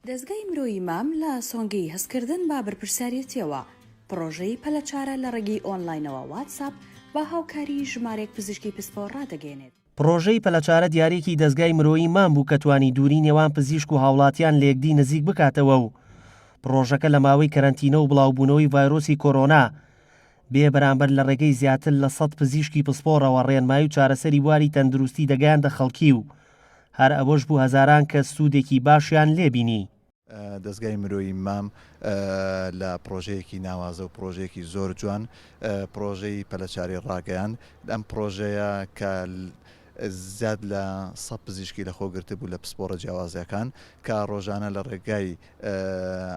دەزگای مرۆیی مام لە سۆنگەی هەستکردن با بەرپرسیارەتیەوە پرۆژەی پەلەچارە لە ڕێگەی ئۆنلاینەوە واتساپ با هاوکاری ژمارەیەک پزیشکی پسپۆڕ ڕادەگەێنێت. پرۆژەی پەلەچارە دیارێکی دەزگای مرۆیی مام بوو کە توانی دووری نێوان پزیشک و هاوڵاتیان لە یەکدی نزیک بکاتەوە و پرۆژەکە لە ماوەی کەرەنتینە و بڵاوبوونەوەی ڤایرۆسی کۆرۆنا بێ بەرامبەر لە ڕێگەی زیاتر لە 100 پزیشکی پسپۆڕەوە ڕێنمایی و چارەسەری واری تەندروستی دەگەیاندە خەڵکی و هەر ئەوەش بوو هەزاران کەس سوودێکی باشیان لێبینی. دەزگای مرۆیی مام لە پرۆژەیەکی ناوازە و پرۆژەیەکی زۆر جوان پرۆژەی پەلەچاری ڕاگەیان ئەم پرۆژەیە کە زیاد لە 100 پزیشکی لە خۆگرتە بوو لە پسپۆڕە جیاوازەکان کە ڕۆژانە لە ڕێگای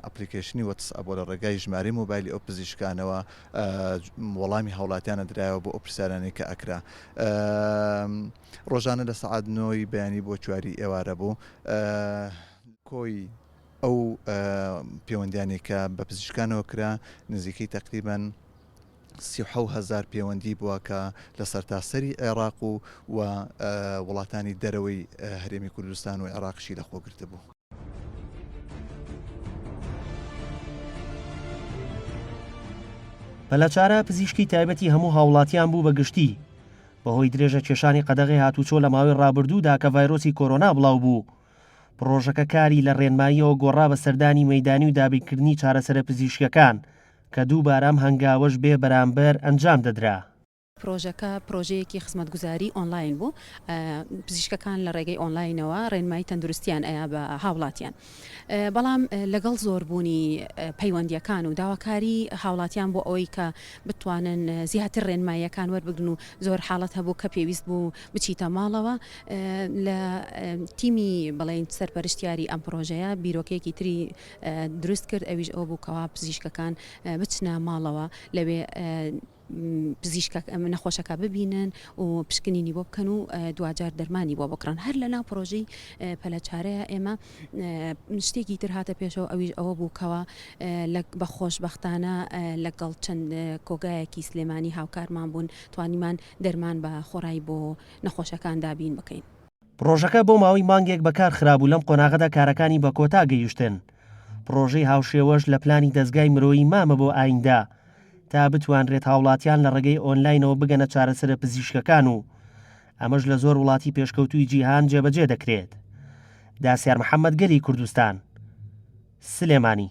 ئەپلیکیشنی وەتسئاپ بۆ لە ڕێگای ژماری مۆبایلی ئەو پزیشکانەوە وەڵامی هاوڵاتیانە درایەوە بۆ ئەو پرسیارانەی کە ئەکرا. ڕۆژانە لە سەعات 9 بەیانی بۆ 4 ئێوارە بوو کۆی ئەو پەیوەندیانی کە بە پزیشکانەوە کرا نزیکەی تقریباً 37,000 پەیوەندی بووە کە لە سەرتاسەری عێراق و وڵاتانی دەرەوەی هەرێمی کوردستان و عێراقشی لە خۆگرتە بوو. پەلەچارە پزیشکی تایبەتی هەموو هاوڵاتیان بوو بە گشتی بەهۆی درێژە کێشانی قەدەغی هاتوچۆ لە ماوەی ڕابردوودا کە ڤایرۆسی کۆرۆنا بڵاو بوو. پرۆژەکە کاری لە ڕێنماییەوە گۆڕا بە سەردانی مەیدانی و دابینکردنی چارەسەرە پزیشکەکان کە دووبارەم هەنگاوەش بێ بەرامبەر ئەنجام دەدرا. پرۆژەکە پرۆژەیەکی خزمەتگوزاری ئۆنلاین بوو پزیشکەکان لە ڕێگەی ئۆنلاینەوە ڕێنمایی تەندروستیان ئەیا بە هاوڵاتیان بەڵام لەگەڵ زۆربوونی پەیوەندیەکان و داواکاری هاوڵاتیان بۆ ئەوەی کە بتوانن زیاتر ڕێنماییەکان وەربگرن و زۆر حاڵەت هەبوو کە پێویست بوو بچیتە ماڵەوە لە تیمی بڵێن سەرپەرشتیاری ئەم پرۆژەیە بیرۆکەیەکی تری دروست کرد ئەویش ئەو بوو کەوا پزیشکەکان بچنە ماڵەوە لەوێ نەخۆشەکە ببینن و پشکنینی بۆ بکەن و دوجار دەرمانی بۆ بکڕن. هەر لە ناو پرۆژەی پەلەچارەیە ئێمە شتێکی تر هاتە پێشەوە ئەویش ئەوە بووکەوە بە خۆشبەختانە لەگەڵ چەند کۆگایەکی سلێمانی هاوکارمان بوون توانیمان دەرمان بە خۆڕایی بۆ نەخۆشەکان دابین بکەین. پرۆژەکە بۆ ماوەی مانگێک بەکار خرابوو لەم قۆناغەدا کارەکانی بە کۆتا گەیشتن. پرۆژەی هاوشێوەش لە پلانی دەزگای مرۆیی مامە بۆ ئایندا تا بتوانرێت هاوڵاتیان لە ڕێگەی ئۆنلاینەوە بگەنە چارەسەرە پزیشکەکان و ئەمەش لە زۆر وڵاتی پێشکەوتووی جیهان جێبەجێ دەکرێت. داسیار محەممەد گەلی کوردستان سلێمانی.